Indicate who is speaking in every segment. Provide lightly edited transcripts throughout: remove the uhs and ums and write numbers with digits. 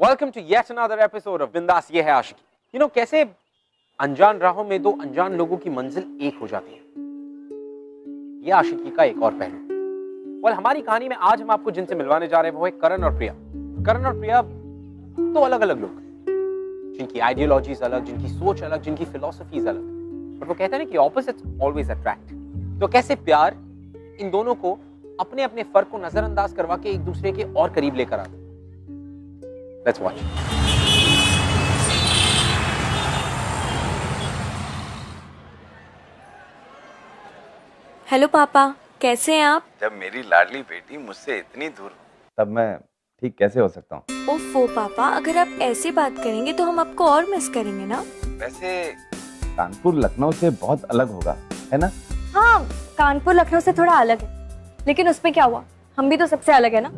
Speaker 1: Welcome to yet another episode of Bindass ये है आशिकी। कैसे अनजान राहों में दो अनजान लोगों की मंजिल एक हो जाती है, ये आशिकी का एक और पहलू। हमारी कहानी में आज हम आपको जिनसे मिलवाने जा रहे हैं वो है करण और प्रिया। करण और प्रिया दो अलग अलग लोग, जिनकी आइडियोलॉजीज अलग, जिनकी सोच अलग, जिनकी फिलॉसफीज अलग, बट वो कहते हैं ना कि ऑपोजिट्स ऑलवेज अट्रैक्ट। तो कैसे प्यार इन दोनों को अपने अपने फर्क को नजरअंदाज करवा के एक दूसरे के और करीब लेकर आता। Let's watch.
Speaker 2: हेलो पापा, कैसे हैं आप?
Speaker 3: जब मेरी लाडली बेटी मुझसे इतनी दूर
Speaker 4: तब मैं ठीक कैसे हो सकता हूँ?
Speaker 2: ओफो पापा, अगर आप ऐसे बात करेंगे तो हम आपको और मिस करेंगे ना।
Speaker 3: वैसे
Speaker 4: कानपुर लखनऊ से बहुत अलग होगा, है ना?
Speaker 5: हाँ, कानपुर लखनऊ से थोड़ा अलग है, लेकिन उसमें क्या हुआ, हम भी तो सबसे अलग है ना।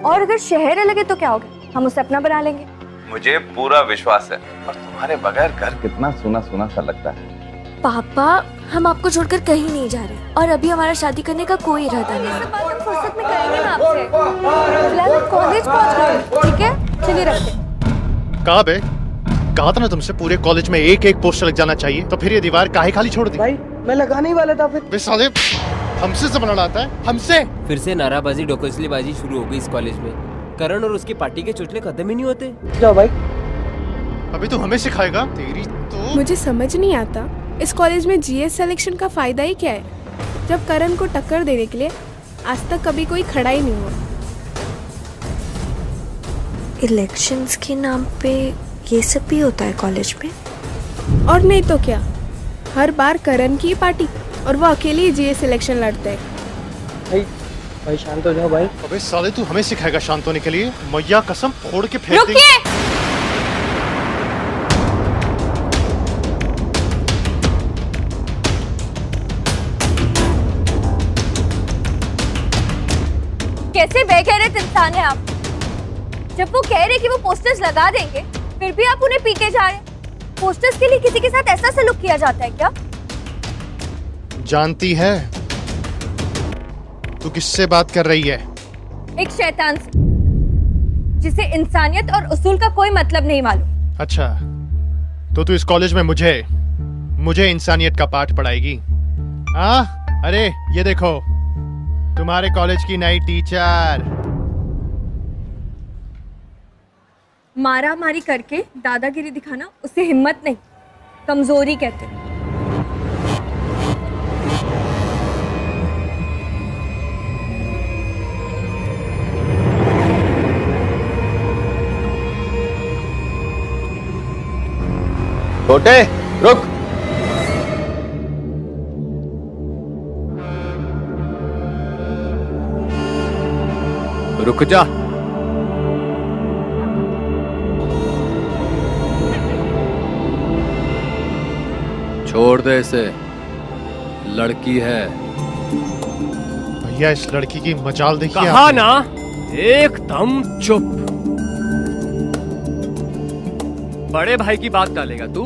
Speaker 5: और अगर शहर अलग है तो क्या होगा, हम उसे अपना बना लेंगे।
Speaker 3: मुझे पूरा विश्वास है, और तुम्हारे बगैर घर
Speaker 4: कितना सुना सुना सा लगता है।
Speaker 2: पापा, हम आपको छोड़कर कहीं नहीं जा रहे और अभी हमारा शादी करने का कोई इरादा नहीं है।
Speaker 5: बात हम फुर्सत में करेंगे ना आपसे। फिलहाल हम कॉलेज पहुंच गए, ठीक है? चलिए रखते।
Speaker 6: कहा बे? कहा था ना तुमसे पूरे कॉलेज में एक एक पोस्टर लग जाना चाहिए, तो फिर ये दीवार काहे खाली छोड़ दी?
Speaker 7: भाई मैं लगाने ही वाला था। फिर
Speaker 6: बे साले, हमसे जमाना आता है, हमसे।
Speaker 8: फिर से नाराबाजी डोकसलीबाजी शुरू हो गई इस कॉलेज में। करण और उसकी पार्टी के चुटले खत्म ही नहीं होते।
Speaker 7: जाओ भाई।
Speaker 6: अभी तो हमें सिखाएगा? तेरी तो
Speaker 9: मुझे समझ नहीं आता इस कॉलेज में जीएस सिलेक्शन का फायदा ही क्या है, जब करण को टक्कर देने के लिए आज तक कभी कोई खड़ा ही नहीं हुआ।
Speaker 2: इलेक्शंस के नाम पे ये सब भी होता है कॉलेज में?
Speaker 9: और नहीं तो क्या, हर बार करण की पार्टी और वो अकेले ही जीएस सिलेक्शन लड़ते हैं।
Speaker 7: भाई शांत हो जाओ भाई।
Speaker 6: अबे साले, तू हमें सिखाएगा शांत होने के लिए? मैया कसम फोड़ के फेंक देंगे।
Speaker 5: रुकिए! कैसे बेगैरत इंसान है आप। जब वो कह रहे कि वो पोस्टर्स लगा देंगे, फिर भी आप उन्हें पीटे जा रहे हैं। पोस्टर्स के लिए किसी के साथ ऐसा सलूक किया जाता है क्या?
Speaker 6: जानती है तू किससे बात कर रही है?
Speaker 5: एक शैतान से, जिसे इंसानियत और उसूल का कोई मतलब नहीं मालूम।
Speaker 6: अच्छा, तो तू इस कॉलेज में मुझे इंसानियत का पाठ पढ़ाएगी? हाँ, अरे ये देखो, तुम्हारे कॉलेज की नई टीचर।
Speaker 5: मारा मारी करके दादागिरी दिखाना उसे हिम्मत नहीं, कमजोरी कहते हैं।
Speaker 4: छोटे, रुक।
Speaker 8: रुक जा। छोड़ दे इसे, लड़की है।
Speaker 6: भैया, इस लड़की की मजाल देखिए।
Speaker 8: कहा ना, एकदम चुप। बड़े भाई की बात डालेगा तू?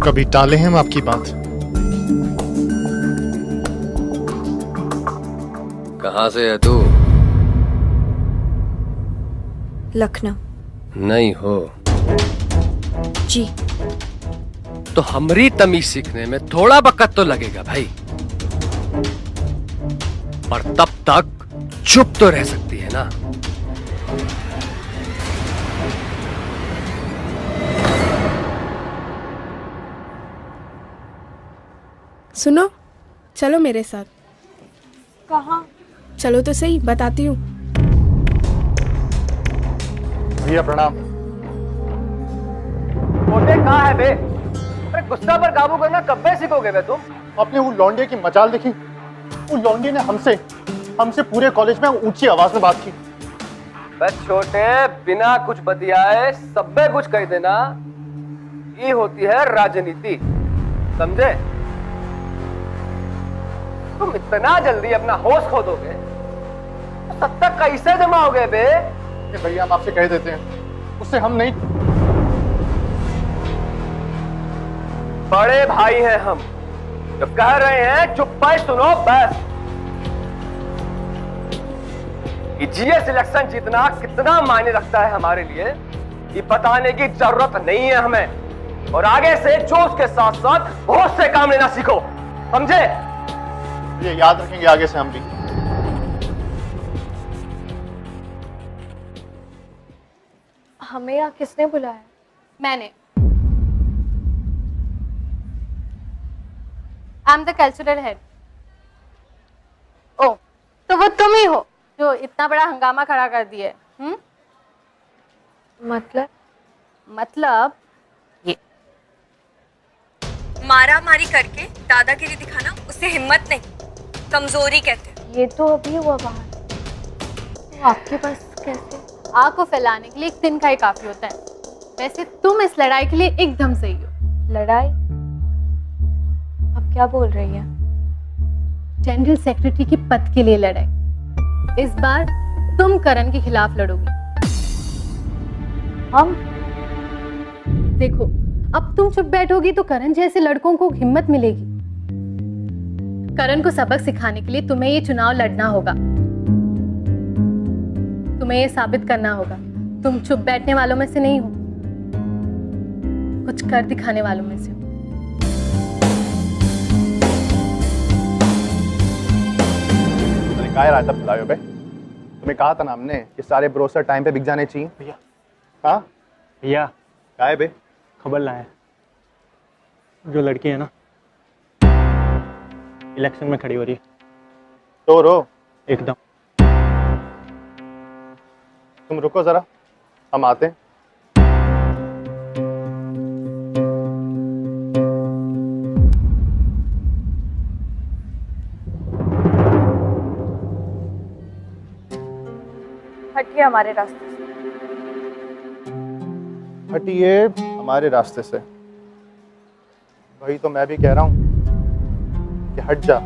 Speaker 6: कभी टाले हैं हम आपकी बात?
Speaker 8: कहाँ से है तू?
Speaker 2: लखनऊ।
Speaker 8: नहीं हो
Speaker 2: जी।
Speaker 8: तो हमरी तमीज सीखने में थोड़ा वक्त तो लगेगा भाई, पर तब तक चुप तो रह सकती है ना।
Speaker 9: सुनो, चलो मेरे साथ।
Speaker 5: कहाँ?
Speaker 9: चलो तो सही, बताती हूँ।
Speaker 6: भैया प्रणाम।
Speaker 7: छोटे कहाँ है बे? अरे गुस्सा पर काबू करना कब से सीखोगे बे तुम?
Speaker 6: आपने वो लौंडे की मजाल देखी? वो लौंडे ने हमसे पूरे कॉलेज में ऊंची आवाज में बात की।
Speaker 7: बस छोटे, बिना कुछ बतियाए सबे कुछ कह देना, ये होती है राजनीति, समझे? तुम इतना जल्दी अपना होश खो दोगे तो सत्ता कैसे जमाओगे बे?
Speaker 6: भैया, हम आपसे कह देते हैं, उससे हम नहीं।
Speaker 7: बड़े भाई हैं हम, जब कह रहे हैं चुप पाए सुनो बस। कि जीएस इलेक्शन जीतना कितना मायने रखता है हमारे लिए, ये बताने की जरूरत नहीं है हमें। और आगे से जोश के साथ साथ होश से काम लेना सीखो, समझे?
Speaker 6: ये याद रखेंगे आगे से हम भी।
Speaker 5: हमें यहाँ किसने बुलाया?
Speaker 10: मैंने। I am the cultural head. ओ, तो वो तुम ही हो जो इतना बड़ा हंगामा खड़ा कर दिए। मतलब ये
Speaker 5: मारा मारी करके दादागिरी दिखाना उसे हिम्मत नहीं, कमजोरी कहते हैं। ये तो अभी हुआ बाहर, तो आपके पास कैसे?
Speaker 10: आग को फैलाने के लिए एक तिनका ही काफी होता है। वैसे तुम इस लड़ाई के लिए एकदम सही हो।
Speaker 5: लड़ाई? आप क्या बोल रही हैं?
Speaker 10: जनरल सेक्रेटरी की पद के लिए लड़ाई। इस बार तुम करण के खिलाफ लड़ोगी।
Speaker 5: हम?
Speaker 10: देखो, अब तुम चुप बैठोगी तो करण जैसे लड़कों को हिम्मत मिलेगी। करण को सबक सिखाने के लिए तुम्हें ये चुनाव लड़ना होगा। तुम्हें ये साबित करना होगा तुम चुप बैठने वालों में से नहीं हो, कुछ कर दिखाने वालों में से हो।
Speaker 6: काय रायता पिलायो बे? तुम्हें कहा था ना हमने कि सारे ब्रोसर टाइम पे बिक जाने चाहिए। भैया हाँ
Speaker 11: भैया
Speaker 6: काय बे?
Speaker 11: खबर लाए, जो लड़की है ना इलेक्शन में खड़ी हो रही है।
Speaker 6: तो रो
Speaker 11: एकदम।
Speaker 6: तुम रुको जरा, हम आते हैं।
Speaker 5: हटिए हमारे रास्ते से।
Speaker 6: हटिए हमारे रास्ते से। वही तो मैं भी कह रहा हूं कि हट जा,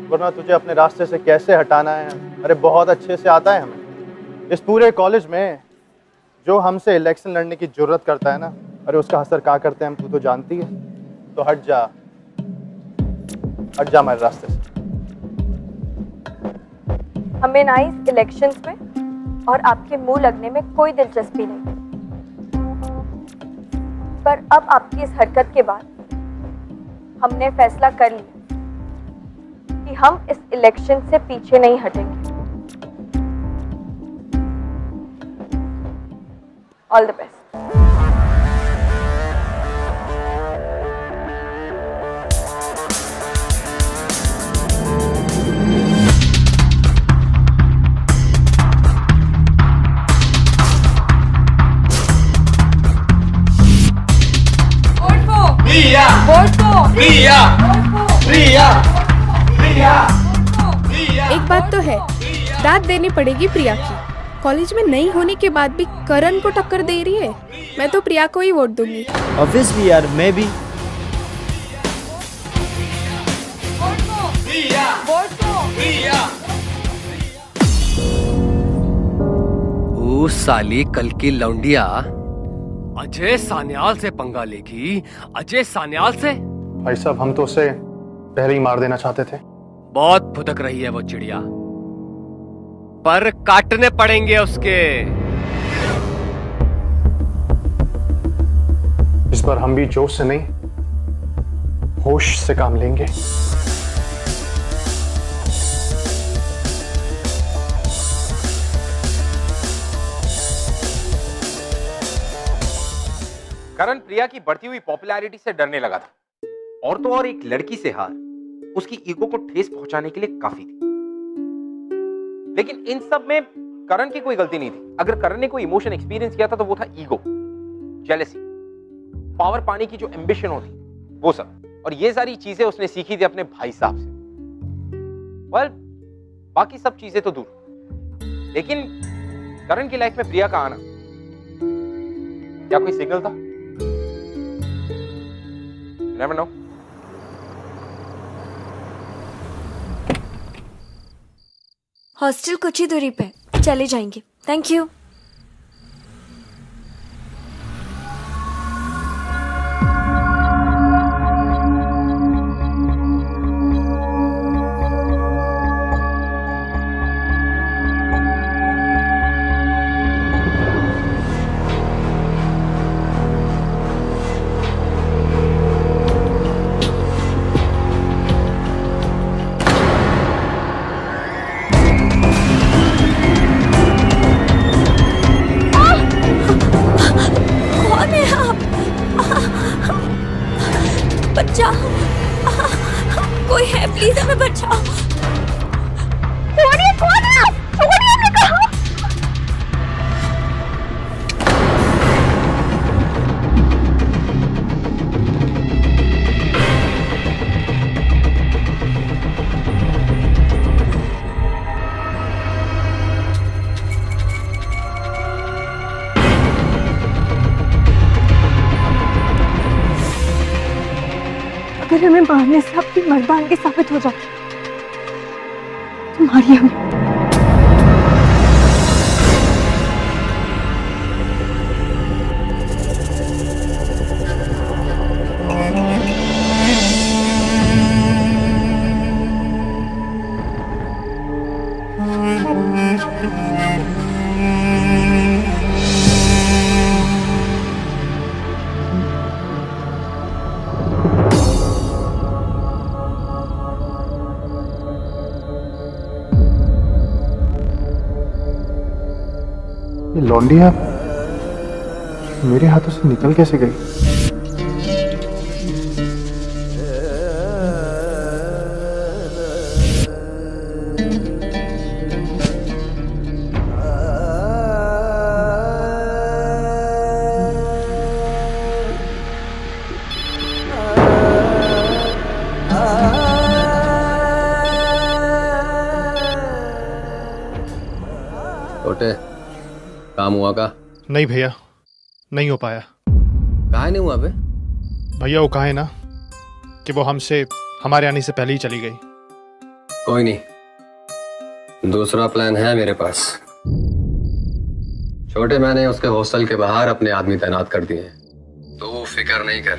Speaker 6: वरना तुझे अपने रास्ते से कैसे हटाना है अरे बहुत अच्छे से आता है हमें। इस पूरे कॉलेज में जो हमसे इलेक्शन लड़ने की जरूरत करता है ना, अरे उसका असर क्या करते हैं हम, तू तो जानती है। तो हट जा हमारे रास्ते से।
Speaker 5: हमें ना इस इलेक्शंस में और आपके मुंह लगने में कोई दिलचस्पी नहीं, पर अब आपकी इस हरकत के बाद हमने फैसला कर लिया कि हम इस इलेक्शन से पीछे नहीं हटेंगे। All the best.
Speaker 9: एक बात तो है, दाद देनी पड़ेगी प्रिया की। कॉलेज में नहीं होने के बाद भी करण को टक्कर दे रही है। मैं तो प्रिया को ही वोट दूंगी।
Speaker 11: ऑब्वियसली यार, मैं भी।
Speaker 7: ओ साली कल की लौंडिया अजय सान्याल से पंगा लेगी। अजय सान्याल से?
Speaker 6: भाई साहब हम तो उसे पहले ही मार देना चाहते थे।
Speaker 7: बहुत फुदक रही है वो चिड़िया, पर काटने पड़ेंगे उसके।
Speaker 6: इस बार हम भी जोश से नहीं होश से काम लेंगे।
Speaker 1: करण प्रिया की बढ़ती हुई पॉपुलैरिटी से डरने लगा था, और तो और एक लड़की से हार उसकी ईगो को ठेस पहुंचाने के लिए काफी थी। लेकिन इन सब में करण की कोई गलती नहीं थी। अगर करण ने कोई इमोशन एक्सपीरियंस किया था तो वो था ईगो, जेलसी, पावर पाने की जो एम्बिशन होती वो सब। और ये सारी चीजें उसने सीखी थी अपने भाई साहब से। वेल, बाकी सब चीजें तो दूर, लेकिन करण की लाइफ में प्रिया का आना क्या कोई सिग्नल था? Never know.
Speaker 2: हॉस्टल कुछ ही दूरी पे, चले जाएंगे। Thank you.
Speaker 5: फिर हमें मारने से अपनी मर्दानगी साबित हो जाती। तुम्हारी हमें
Speaker 6: ये लौंडिया मेरे हाथों से निकल कैसे गई?
Speaker 7: छोटे काम हुआ का?
Speaker 6: नहीं भैया, नहीं हो पाया।
Speaker 7: कहा नहीं हुआ बे?
Speaker 6: भैया वो कहा है ना कि वो हमसे हमारे आने से पहले ही चली गई।
Speaker 7: कोई नहीं, दूसरा प्लान है मेरे पास। छोटे मैंने उसके हॉस्टल के बाहर अपने आदमी तैनात कर दिए हैं, तो फिक्र नहीं कर,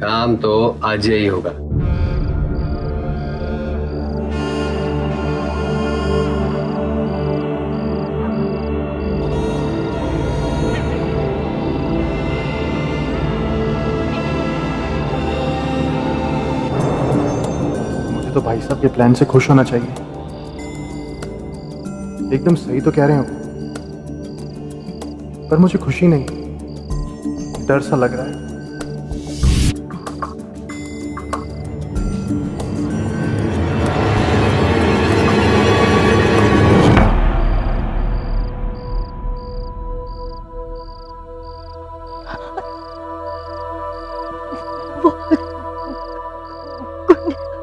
Speaker 7: काम तो आज ही होगा।
Speaker 6: तो भाई साहब के प्लान से खुश होना चाहिए। एकदम सही तो कह रहे हो, पर मुझे खुशी नहीं, डर सा लग रहा है।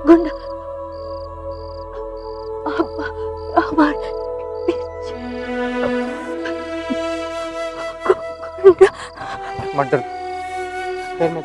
Speaker 5: गुंडा
Speaker 6: मत डर, खैर मत।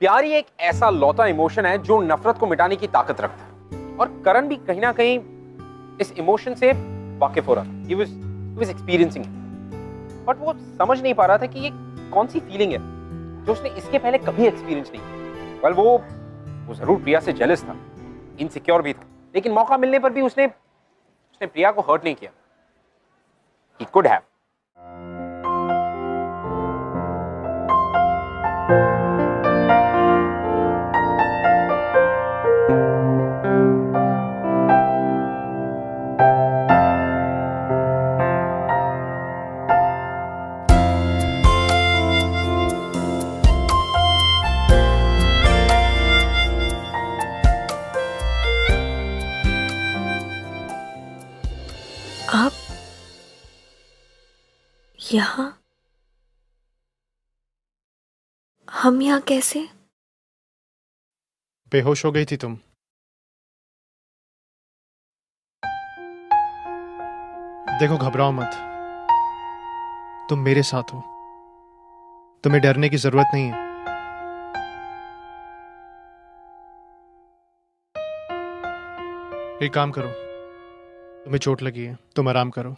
Speaker 1: प्यार ही एक ऐसा लौता इमोशन है जो नफरत को मिटाने की ताकत रखता है, और करण भी कहीं ना कहीं इस इमोशन से वाकिफ हो रहा था। He was experiencing it. But वो समझ नहीं पा रहा था कि ये कौन सी फीलिंग है जो उसने इसके पहले कभी एक्सपीरियंस नहीं की। वेल वो जरूर प्रिया से जेलस था, इनसिक्योर भी था, लेकिन मौका मिलने पर भी उसने प्रिया को हर्ट नहीं किया। He could have.
Speaker 2: आप यहाँ? हम यहाँ कैसे?
Speaker 6: बेहोश हो गई थी तुम। देखो घबराओ मत, तुम मेरे साथ हो, तुम्हें डरने की जरूरत नहीं है। एक काम करो, तुम्हें चोट लगी है, तुम आराम करो।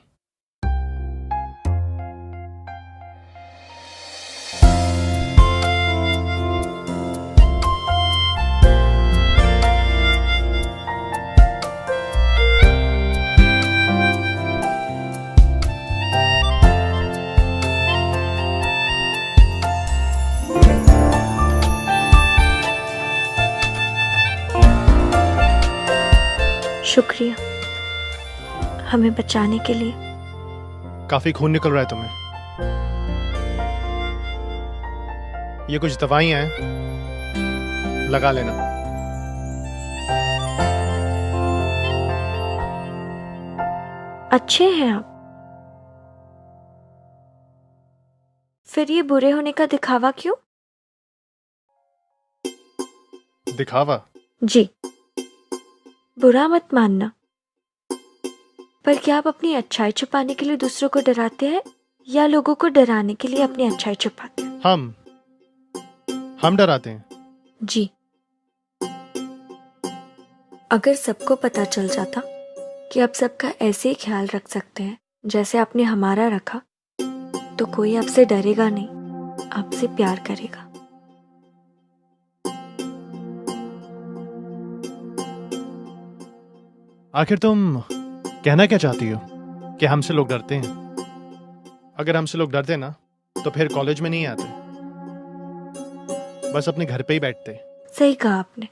Speaker 2: शुक्रिया हमें बचाने के लिए।
Speaker 6: काफी खून निकल रहा है तुम्हें। ये कुछ दवाइयां हैं, लगा लेना।
Speaker 2: अच्छे हैं आप, फिर ये बुरे होने का दिखावा क्यों?
Speaker 6: दिखावा?
Speaker 2: जी, बुरा मत मानना, पर क्या आप अपनी अच्छाई छुपाने के लिए दूसरों को डराते हैं या लोगों को डराने के लिए अपनी अच्छाई छुपाते हैं?
Speaker 6: हम डराते हैं।
Speaker 2: जी। अगर सबको पता चल जाता कि आप सबका ऐसे ही ख्याल रख सकते हैं जैसे आपने हमारा रखा, तो कोई आपसे डरेगा नहीं, आपसे प्यार करेगा।
Speaker 6: आखिर तुम कहना क्या चाहती हो? कि हमसे लोग डरते हैं? अगर हमसे लोग डरते ना तो फिर कॉलेज में नहीं आते, बस अपने घर पे ही बैठते।
Speaker 2: सही कहा आपने,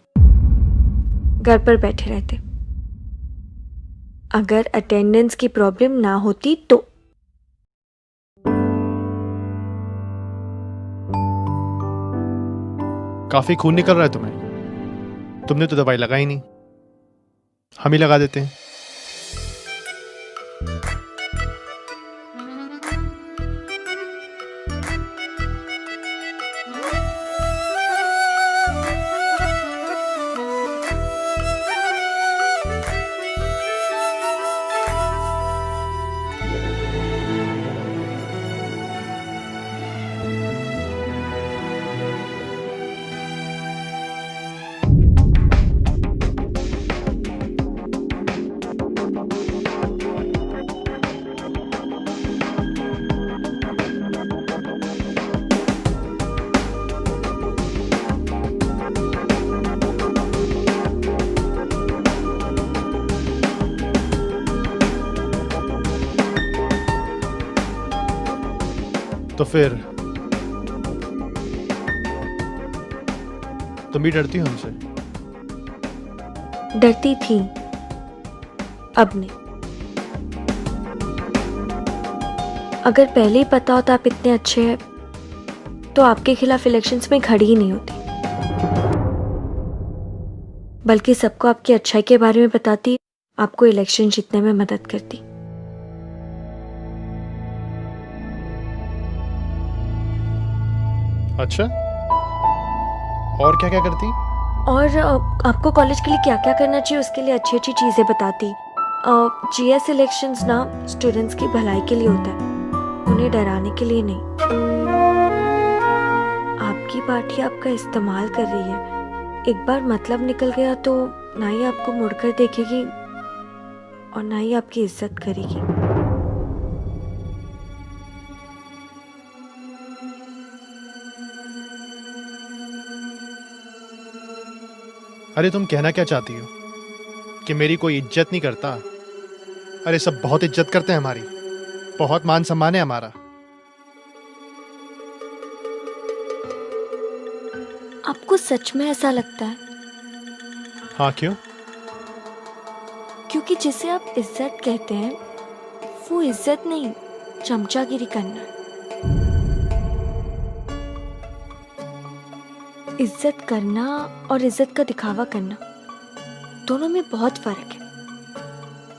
Speaker 2: घर पर बैठे रहते। अगर अटेंडेंस की प्रॉब्लम ना होती तो।
Speaker 6: काफी खून निकल रहा है तुम्हें। तुमने तो दवाई लगाई नहीं, हम ही लगा देते हैं। तो फिर तुम भी डरती हो हमसे?
Speaker 2: डरती थी, अब नहीं। अगर पहले ही पता होता आप इतने अच्छे हैं तो आपके खिलाफ इलेक्शंस में खड़ी ही नहीं होती, बल्कि सबको आपकी अच्छाई के बारे में बताती, आपको इलेक्शन जीतने में मदद करती।
Speaker 6: अच्छा, और क्या क्या करती?
Speaker 2: और आपको कॉलेज के लिए क्या क्या करना चाहिए उसके लिए अच्छी अच्छी चीज़ें बताती। जीएस इलेक्शंस ना स्टूडेंट्स की भलाई के लिए होता है, उन्हें डराने के लिए नहीं। आपकी पार्टी आपका इस्तेमाल कर रही है, एक बार मतलब निकल गया तो ना ही आपको मुड़कर देखेगी और ना ही आपकी इज्जत करेगी।
Speaker 6: अरे तुम कहना क्या चाहती हो? कि मेरी कोई इज्जत नहीं करता? अरे सब बहुत इज्जत करते हैं हमारी, बहुत मान सम्मान है हमारा।
Speaker 2: आपको सच में ऐसा लगता है?
Speaker 6: हाँ, क्यों?
Speaker 2: क्योंकि जिसे आप इज्जत कहते हैं वो इज्जत नहीं, चमचागिरी करना है। इज्जत करना और इज्जत का दिखावा करना दोनों में बहुत फर्क है।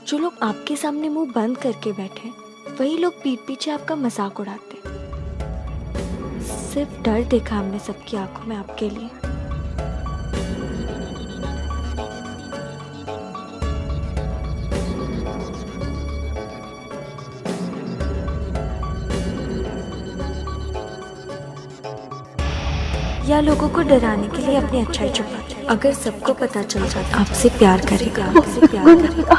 Speaker 2: जो लोग आपके सामने मुंह बंद करके बैठे वही लोग पीठ पीछे आपका मजाक उड़ाते। सिर्फ डर देखा हमने सबकी आंखों में आपके लिए। या लोगों को डराने के लिए अपनी अच्छाई छुपाते हैं। अगर सबको पता चल जाता आपसे प्यार करेगा, आपसे प्यार करेगा।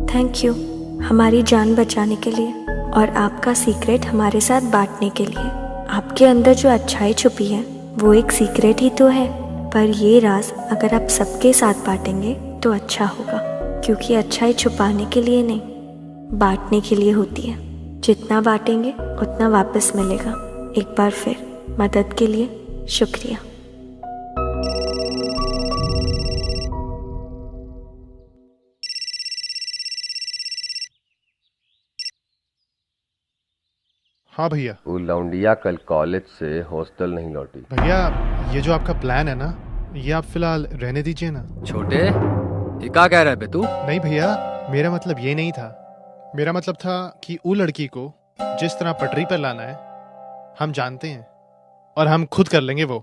Speaker 2: थैंक यू हमारी जान बचाने के लिए और आपका सीक्रेट हमारे साथ बांटने के लिए। आपके अंदर जो अच्छाई छुपी है वो एक सीक्रेट ही तो है, पर ये राज अगर आप सबके साथ बांटेंगे तो अच्छा होगा, क्योंकि अच्छाई छुपाने के लिए नहीं, बांटने के लिए होती है। जितना बांटेंगे उतना वापस मिलेगा। एक बार फिर मदद के लिए शुक्रिया।
Speaker 6: हाँ भैया।
Speaker 7: वो लौंडिया कल कॉलेज से हॉस्टल नहीं लौटी।
Speaker 6: भैया ये जो आपका प्लान है ना, ये आप फिलहाल रहने दीजिए ना।
Speaker 7: छोटे ये क्या कह रहा है बे तू?
Speaker 6: नहीं भैया, मेरा मतलब ये नहीं था। मेरा मतलब था कि वो लड़की को जिस तरह पटरी पर लाना है हम जानते हैं, और हम खुद कर लेंगे वो।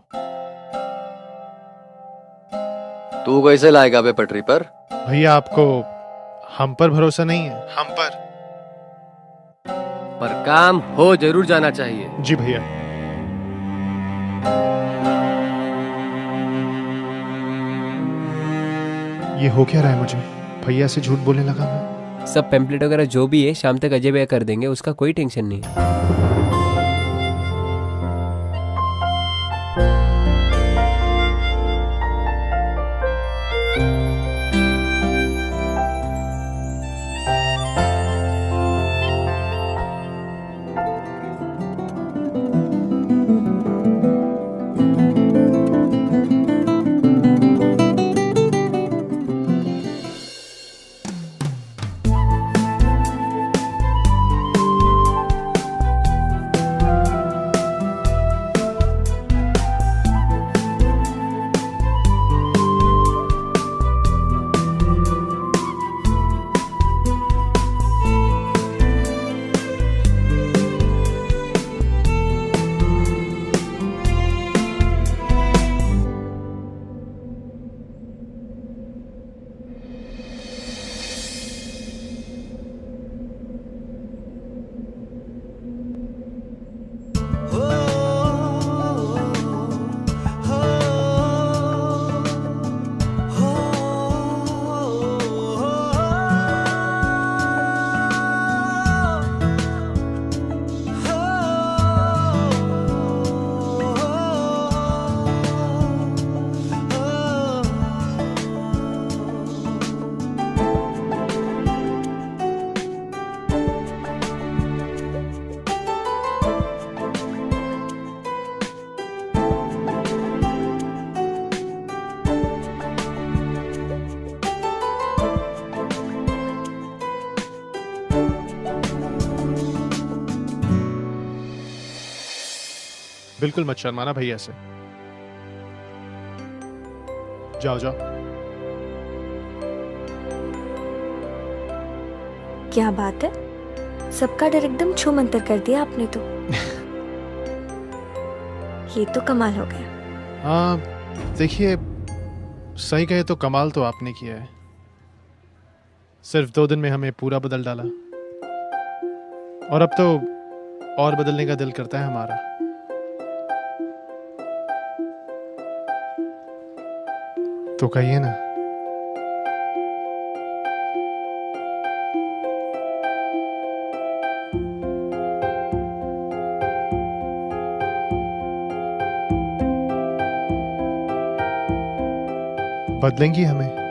Speaker 7: तू कैसे लाएगा बे पटरी पर?
Speaker 6: भैया आपको हम पर भरोसा नहीं है? हम पर
Speaker 7: काम हो जरूर जाना चाहिए।
Speaker 6: जी भैया। ये हो क्या रहा है? मुझे भैया से झूठ बोलने लगा मैं।
Speaker 8: सब पेम्पलेट वगैरह जो भी है शाम तक अजय भैया कर देंगे, उसका कोई टेंशन नहीं है।
Speaker 6: बिल्कुल मत शर्माना भैया से। जाओ जाओ।
Speaker 2: क्या बात है, सबका डर एकदम छू मंतर कर दिया आपने तो। ये तो कमाल हो गया।
Speaker 6: हाँ देखिए, सही कहे तो कमाल तो आपने किया है। सिर्फ 2 दिन में हमें पूरा बदल डाला, और अब तो और बदलने का दिल करता है हमारा। तो कहिए ना। बदलेंगी हमें?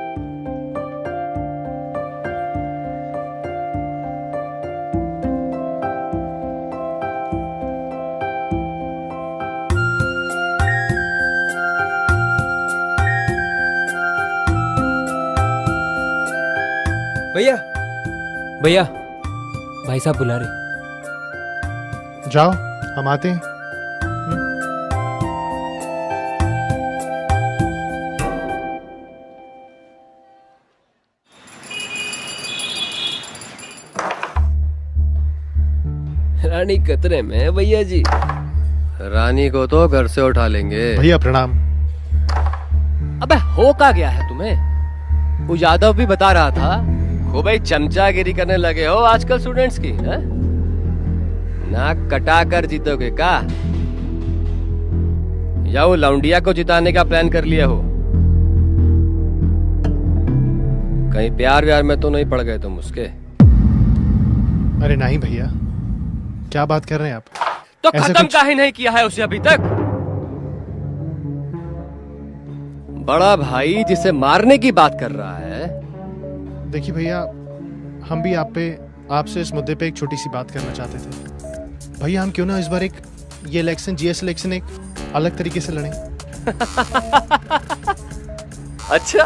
Speaker 8: भैया भैया, भाई साहब बुला रहे।
Speaker 6: जाओ, हम आते हैं।
Speaker 8: रानी खतरे में है भैया जी।
Speaker 7: रानी को तो घर से उठा लेंगे।
Speaker 6: भैया प्रणाम।
Speaker 7: अबे हो क्या गया है तुम्हें? वो यादव भी बता रहा था खूब भाई चमचागिरी करने लगे हो आजकल स्टूडेंट्स की है? नाक कटा कर जीतोगे का? या वो लौंडिया को जिताने का प्लान कर लिया हो? कहीं प्यार व्यार में तो नहीं पड़ गए तुम उसके?
Speaker 6: अरे नहीं भैया, क्या बात कर रहे हैं आप?
Speaker 7: तो खत्म काहे नहीं किया है उसे अभी तक? बड़ा भाई जिसे मारने की बात कर रहा है।
Speaker 6: देखिए भैया, हम भी आपसे इस मुद्दे पे एक छोटी सी बात करना चाहते थे। भैया हम क्यों ना इस बार एक ये इलेक्शन, जीएस इलेक्शन एक अलग तरीके से लड़ें।
Speaker 7: अच्छा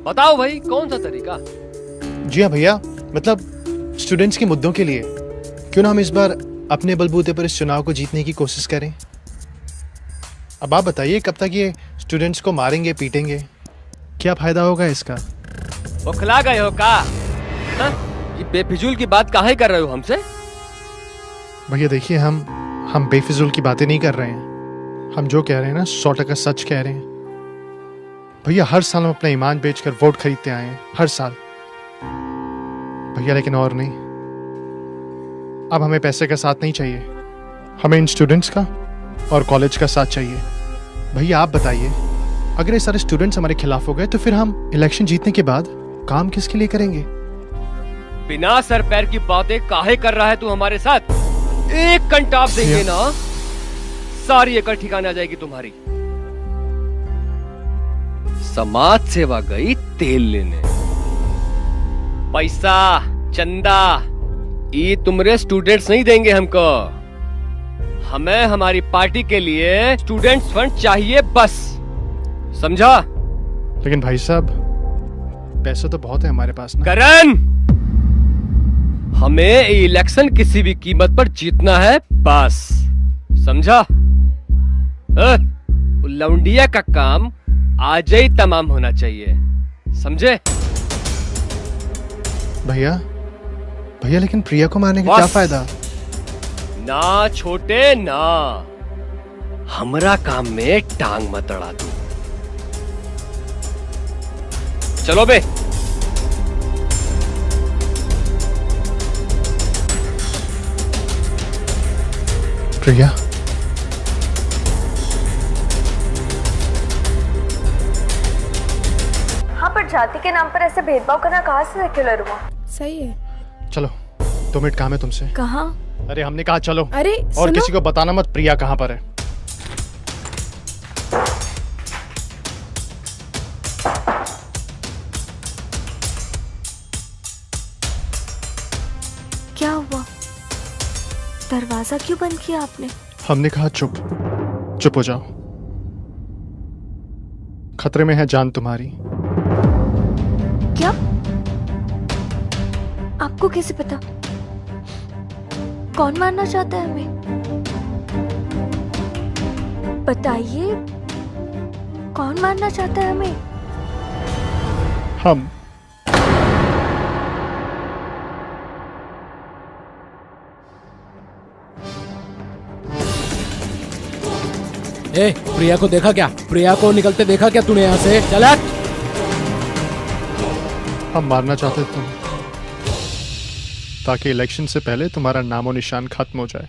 Speaker 7: बताओ भाई, कौन सा तरीका?
Speaker 6: जी हाँ भैया, मतलब स्टूडेंट्स के मुद्दों के लिए, क्यों ना हम इस बार अपने बलबूते पर इस चुनाव को जीतने की कोशिश करें। अब आप बताइए, कब तक ये स्टूडेंट्स को मारेंगे पीटेंगे, क्या फायदा होगा इसका?
Speaker 7: बौखला गए हो का? ये बेफिजूल की बात काहे कर रहे हो हमसे?
Speaker 6: भैया देखिए, हम बेफिजूल की बातें नहीं कर रहे हैं। हम जो कह रहे हैं ना 100% सच कह रहे हैं। भैया हर साल हम अपना ईमान बेचकर वोट खरीदते आए हैं, हर साल भैया, लेकिन और नहीं। अब हमें पैसे का साथ नहीं चाहिए, हमें इन स्टूडेंट्स का और कॉलेज का साथ चाहिए। भैया आप बताइए, अगर ये सारे स्टूडेंट्स हमारे खिलाफ हो गए तो फिर हम इलेक्शन जीतने के बाद काम किसके लिए करेंगे?
Speaker 7: बिना सर पैर की बातें काहे कर रहा है तू हमारे साथ? एक घंटा आप देंगे ना, सारी अकल ठिकाने आ जाएगी तुम्हारी। समाज सेवा गई तेल लेने, पैसा चंदा ये तुमरे स्टूडेंट्स नहीं देंगे हमको। हमें हमारी पार्टी के लिए स्टूडेंट्स फंड चाहिए बस, समझा?
Speaker 6: लेकिन भाई साहब पैसे तो बहुत है हमारे पास ना।
Speaker 7: करण, हमें इलेक्शन किसी भी कीमत पर जीतना है बस, समझा? लौंडिया का काम आज ही तमाम होना चाहिए, समझे?
Speaker 6: भैया लेकिन प्रिया को मारने का क्या फायदा?
Speaker 7: ना छोटे ना, हमरा काम में टांग मत अड़ा तू। चलो बे।
Speaker 6: प्रिया,
Speaker 2: हाँ पर जाति के नाम पर ऐसे भेदभाव करना कहाँ से सेक्युलर हुआ?
Speaker 9: सही है।
Speaker 6: चलो 2 मिनट काम है तुमसे।
Speaker 2: कहाँ?
Speaker 6: अरे हमने कहा चलो।
Speaker 9: अरे
Speaker 6: और
Speaker 9: सुनो।
Speaker 6: किसी को बताना मत प्रिया कहाँ पर है।
Speaker 2: क्या हुआ? दरवाजा क्यों बंद किया आपने?
Speaker 6: हमने कहा चुप हो जाओ, खतरे में है जान तुम्हारी।
Speaker 2: क्या? आपको कैसे पता? कौन मारना चाहता है हमें? बताइए, कौन मारना चाहता है हमें?
Speaker 6: हम।
Speaker 12: ए, प्रिया को देखा क्या? प्रिया को निकलते देखा क्या तूने यहाँ से? चल हट।
Speaker 6: हम मारना चाहते तुम, ताकि इलेक्शन से पहले तुम्हारा नामो निशान खत्म हो जाए।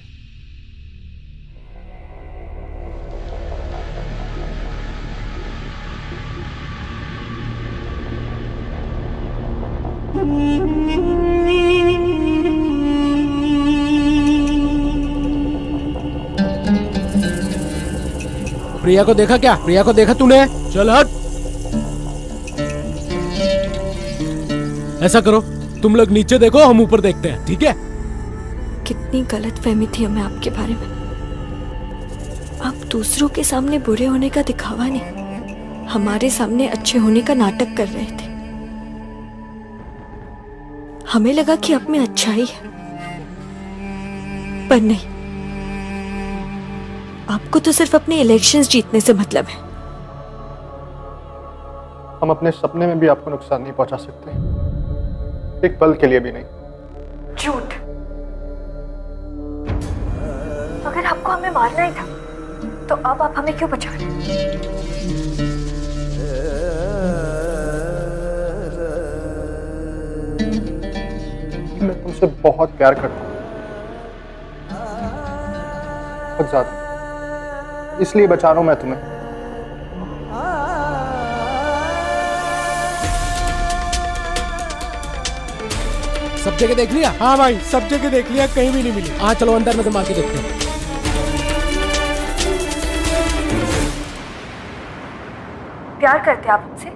Speaker 12: प्रिया को देखा क्या? प्रिया को देखा तूने? चल हट। ऐसा करो, तुम लोग नीचे देखो, हम ऊपर देखते हैं, ठीक है?
Speaker 2: कितनी गलतफहमी थी हमें आपके बारे में। आप दूसरों के सामने बुरे होने का दिखावा नहीं, हमारे सामने अच्छे होने का नाटक कर रहे थे। हमें लगा कि आप में अच्छाई है, पर नहीं। आपको तो सिर्फ अपने इलेक्शंस जीतने से मतलब है।
Speaker 6: हम अपने सपने में भी आपको नुकसान नहीं पहुंचा सकते, एक पल के लिए भी नहीं।
Speaker 2: झूठ। अगर आपको हमें मारना ही था तो अब आप हमें क्यों बचा रहे?
Speaker 6: मैं तुमसे बहुत प्यार करता हूँ, बहुत ज्यादा, इसलिए बचा रहा हूं मैं तुम्हें।
Speaker 12: सब जगह देख लिया? हाँ भाई, सब जगह देख लिया, कहीं भी नहीं मिली। हाँ चलो अंदर नजर मार के देखते हैं।
Speaker 2: प्यार करते आप हमसे?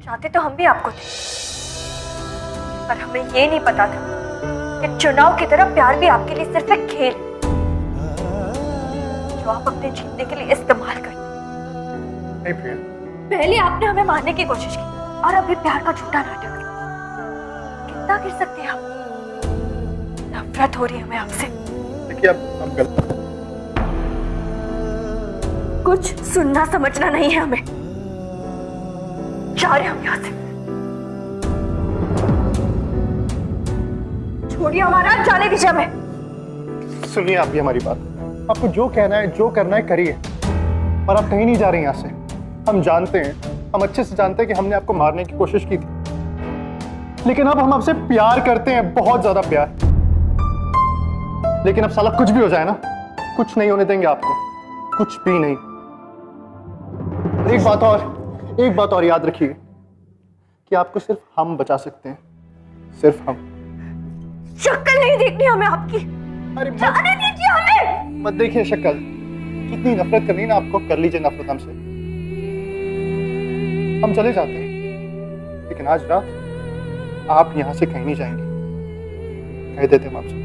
Speaker 2: चाहते तो हम भी आपको थे, पर हमें ये नहीं पता था कि चुनाव की तरह प्यार भी आपके लिए सिर्फ एक खेल जो आप अपने जीतने के लिए इस्तेमाल करते।
Speaker 6: नहीं प्रिया,
Speaker 2: पहले आपने हमें मारने की कोशिश की और अभी प्यार का झूठा नाटक। कितना गिर सकते हैं आप? नफरत हो रही है हमें आपसे।
Speaker 6: देखिए अब गलत,
Speaker 2: कुछ सुनना समझना नहीं है हमें, जा रहे हम यहाँ से। छोड़िए हमारा, जाने दीजिए हमें।
Speaker 6: सुनिए आप भी हमारी बात, आपको जो कहना है जो करना है करिए, पर आप कहीं नहीं जा रही यहाँ से। हम जानते हैं, हम अच्छे से जानते हैं कि हमने आपको मारने की कोशिश की थी, लेकिन अब हम आपसे प्यार करते हैं, बहुत ज्यादा प्यार। लेकिन अब साला कुछ भी हो जाए ना, कुछ नहीं होने देंगे आपको, कुछ भी नहीं। एक बात और याद रखिए कि आपको सिर्फ हम बचा सकते हैं, सिर्फ हम।
Speaker 2: शक्ल नहीं देखनी हमें आपकी,
Speaker 6: अरे
Speaker 2: जाने दीजिए हमें।
Speaker 6: मत देखिए शक्ल, कितनी नफरत करनी ना आपको, कर लीजिए नफरत हमसे। हम चले जाते हैं, लेकिन आज रात आप यहां से कहीं नहीं जाएंगे, कह देते हम आपसे।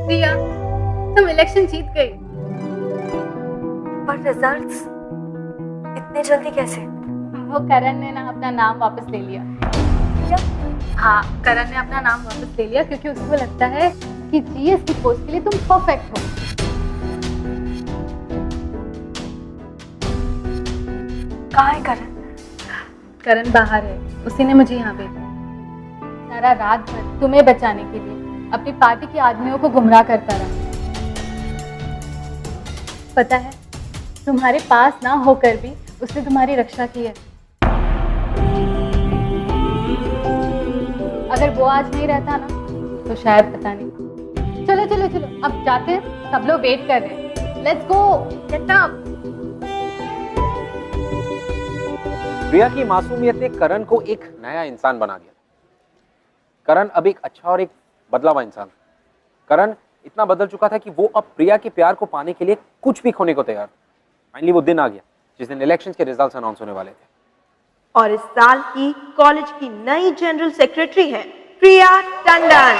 Speaker 10: प्रिया, तुम इलेक्शन जीत गई।
Speaker 2: पर रिजल्ट्स इतने जल्दी कैसे?
Speaker 10: वो करण ने ना अपना नाम वापस ले लिया।
Speaker 2: क्या?
Speaker 10: हाँ, करण ने अपना नाम वापस ले लिया क्योंकि उसको लगता है कि जीएस की पोस्ट के लिए तुम परफेक्ट हो।
Speaker 2: कहाँ है करण?
Speaker 10: करण बाहर है, उसी ने मुझे यहाँ भेजा। सारा रात भर तुम्हें बचाने के लिए अपनी पार्टी के आदमियों को गुमराह करता रहा। पता है, तुम्हारे पास ना होकर भी उसने तुम्हारी रक्षा की है। अगर वो आज नहीं रहता ना तो शायद पता नहीं। चलो चलो चलो, अब जाते हैं, सब लोग वेट कर रहे हैं। Let's go, get up.
Speaker 1: Priya की मासूमियत ने करण को एक नया इंसान बना दिया। करण अब एक अच्छा और एक बदला हुआ इंसान। करण इतना बदल चुका था कि वो अब प्रिया के प्यार को पाने के लिए कुछ भी खोने को तैयार था। फाइनली वो दिन आ गया जिस दिन इलेक्शंस के रिजल्ट्स अनाउंस होने वाले थे।
Speaker 13: और इस साल की कॉलेज की नई जनरल सेक्रेटरी है प्रिया टंडन।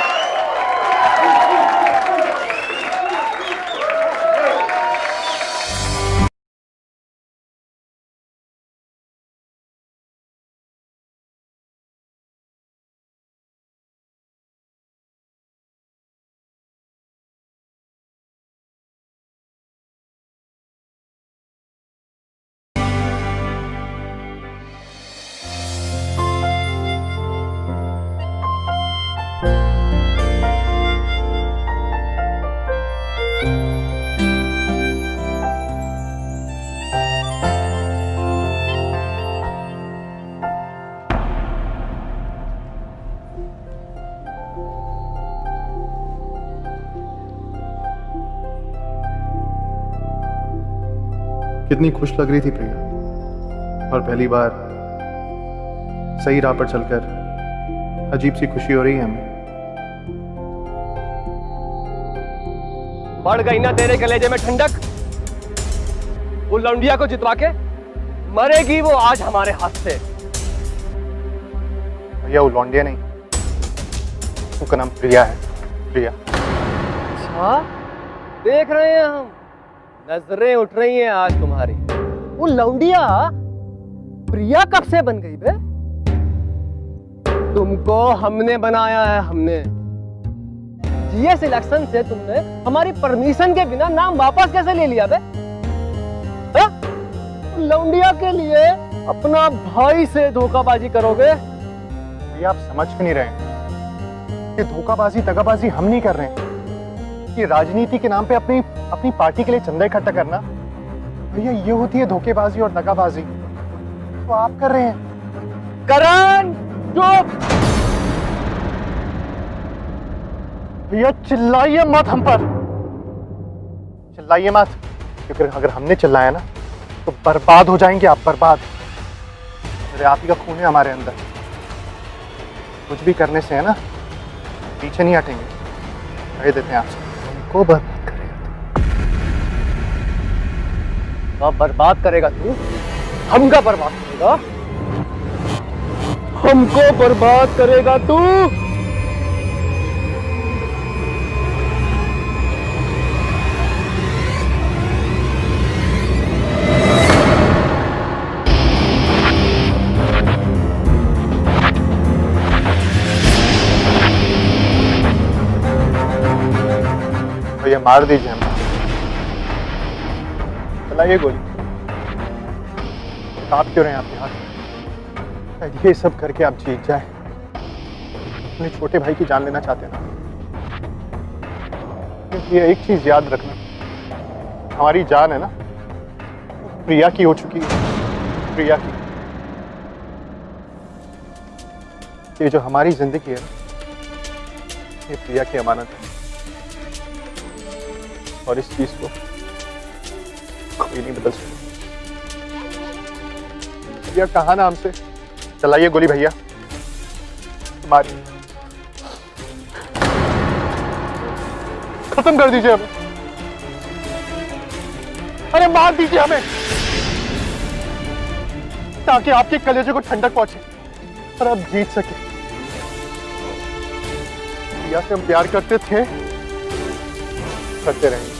Speaker 6: कितनी खुश लग रही थी प्रिया, और पहली बार सही राह पर चलकर अजीब सी खुशी हो रही है हमें।
Speaker 7: बढ़ गई ना तेरे कलेजे में ठंडक। वो लौंडिया को जितवा के मरेगी वो आज हमारे हाथ से।
Speaker 6: भैया वो लौंडिया नहीं, उसका नाम प्रिया है, प्रिया।
Speaker 7: अच्छा, देख रहे हैं हम, नजरें उठ रही हैं आज तुम्हारी। वो लौंडिया प्रिया कब से बन गई बे? तुमको हमने बनाया है, हमने। जीएस इलेक्शन से तुमने हमारी परमिशन के बिना नाम वापस कैसे ले लिया बे? लौंडिया के लिए अपना भाई से धोखाबाजी करोगे?
Speaker 6: ये आप समझ क्यों नहीं रहे? ये धोखाबाजी दगाबाजी हम नहीं कर रहे हैं। ये राजनीति के नाम पे अपनी पार्टी के लिए चंदा इकट्ठा करना, भैया ये होती है धोखेबाजी और दगाबाजी। तो आप कर रहे हैं।
Speaker 7: करण चुप!
Speaker 6: भैया चिल्लाइए मत हम पर, चिल्लाइए मत, क्योंकि अगर हमने चिल्लाया ना तो बर्बाद हो जाएंगे आप, बर्बाद। मेरे आप ही का खून है हमारे अंदर। कुछ भी करने से है ना पीछे नहीं हटेंगे, कह देते हैं आपसे। को बर्बाद करेगा,
Speaker 7: बर्बाद करेगा तू? हमका बर्बाद करेगा?
Speaker 6: हमको बर्बाद करेगा तू? भैया मार दीजिए हमें, चलाइए गोली। आप क्यों रहे हैं आपके हाथ? ये सब करके आप जीत जाए, अपने छोटे भाई की जान लेना चाहते हैं ना? क्योंकि ये एक चीज याद रखना, हमारी जान है ना प्रिया की हो चुकी है, प्रिया की। ये जो हमारी जिंदगी है ये प्रिया की अमानत है, और इस चीज को कोई नहीं बदल सकता। भैया कहा ना हमसे, चलाइए गोली भैया, मारिए, खत्म कर दीजिए हमें, अरे मार दीजिए हमें, ताकि आपके कलेजे को ठंडक पहुंचे और आप जीत सके। भैया से हम प्यार करते थे, करते रहेंगे।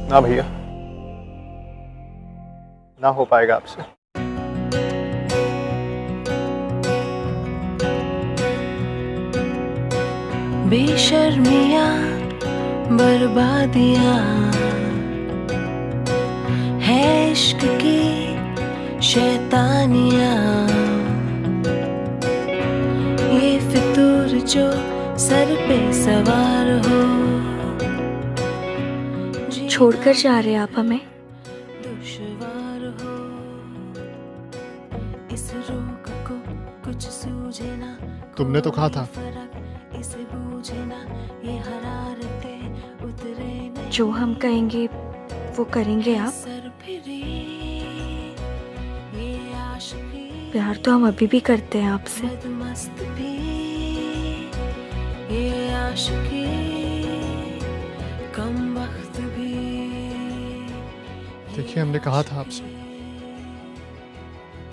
Speaker 6: ना भैया, ना हो पाएगा आपसे।
Speaker 14: बेशर्मियां बर्बादियां है इश्क की शैतानियां, ये फितूर जो सर पे सवार हो।
Speaker 2: छोड़कर जा रहे आप हमें?
Speaker 14: दुश्वार हो इस रोग को कुछ सूझे ना,
Speaker 6: तुमने तो कहा था
Speaker 14: इसे बूझे ना, ये हरारते उतरे नहीं,
Speaker 2: जो हम कहेंगे वो करेंगे आप?
Speaker 14: ये आशिकी
Speaker 2: प्यार तो हम अभी भी करते हैं आपसे।
Speaker 14: मस्त भी ये आशिकी कम वक्त भी।
Speaker 6: देखिए हमने कहा था आपसे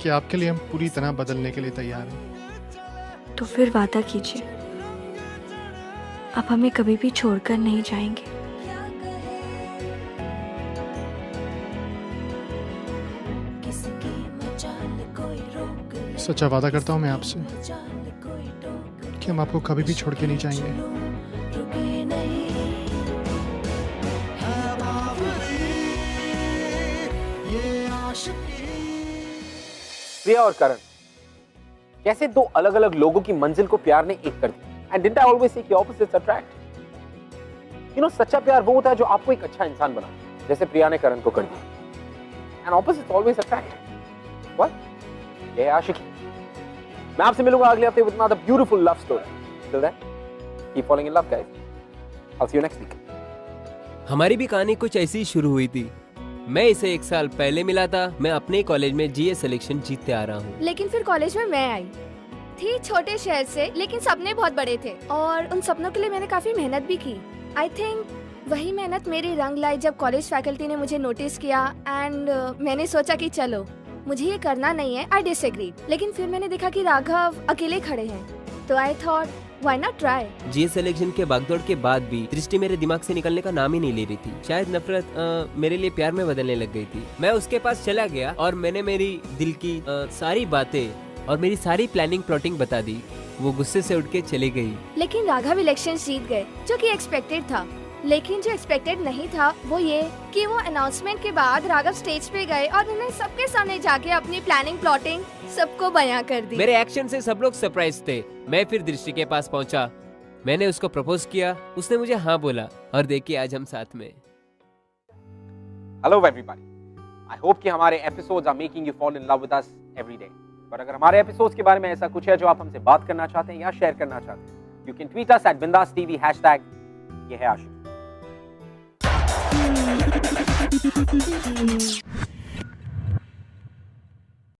Speaker 6: कि आपके लिए हम पूरी तरह बदलने के लिए तैयार हैं।
Speaker 2: तो फिर वादा कीजिए, आप हमें कभी भी छोड़कर नहीं जाएंगे।
Speaker 6: सच्चा वादा करता हूँ मैं आपसे कि हम आपको कभी भी छोड़ के नहीं जाएंगे।
Speaker 1: प्रिया और करण, कैसे दो अलग अलग लोगों की मंजिल को प्यार ने एक कर दिया। And didn't I always say कि ऑपोजिट्स अट्रैक्ट? यू नो, सच्चा प्यार वो होता है जो आपको एक अच्छा इंसान बना, जैसे प्रिया ने करण को कर दिया। And opposites always attract. What? ये आशिकी। मैं आपसे मिलूंगा अगले हफ्ते with another beautiful love story. Till then, keep following in love guys. I see you next week.
Speaker 8: हमारी भी कहानी कुछ ऐसी ही शुरू हुई थी। मैं इसे 1 साल पहले मिला था। मैं अपने कॉलेज में जीए सिलेक्शन जीतते आ रहा हूँ,
Speaker 5: लेकिन फिर कॉलेज में मैं आई थी, छोटे शहर से, लेकिन सपने बहुत बड़े थे और उन सपनों के लिए मैंने काफी मेहनत भी की। आई थिंक वही मेहनत मेरी रंग लाई जब कॉलेज फैकल्टी ने मुझे नोटिस किया एंड मैंने सोचा कि चलो मुझे ये करना नहीं है। आई डिसएग्री, लेकिन फिर मैंने देखा कि राघव अकेले खड़े हैं, तो I thought why not try.
Speaker 8: GA selection के भागदौड़ के बाद भी दृष्टि मेरे दिमाग से निकलने का नाम ही नहीं ले रही थी। शायद नफरत मेरे लिए प्यार में बदलने लग गई थी। मैं उसके पास चला गया और मैंने मेरी दिल की सारी बातें और मेरी सारी प्लानिंग प्लॉटिंग बता दी। वो गुस्से से उठ के चली गई।
Speaker 5: लेकिन राघव इलेक्शन जीत गए, जो कि एक्सपेक्टेड था। लेकिन जो एक्सपेक्टेड नहीं था वो ये कि वो अनाउंसमेंट के बाद राघव स्टेज पे गए और उन्होंने सबके सामने जाके अपनी प्लानिंग प्लॉटिंग सबको बयां कर दी।
Speaker 8: मेरे एक्शन से सब लोग सरप्राइज थे। मैं फिर दृष्टि के पास पहुंचा, मैंने उसको प्रपोज किया, उसने मुझे हाँ बोला और देखिए आज हम साथ में।
Speaker 1: हेलो एवरीबॉडी, आई होप कि हमारे episodes are making you fall in love with us every day. पर अगर हमारे एपिसोड्स के बारे में ऐसा कुछ है जो आप हमसे बात करना चाहते हैं या शेयर करना चाहते हैं, you can tweet us @BindasTV #ये है आशिक।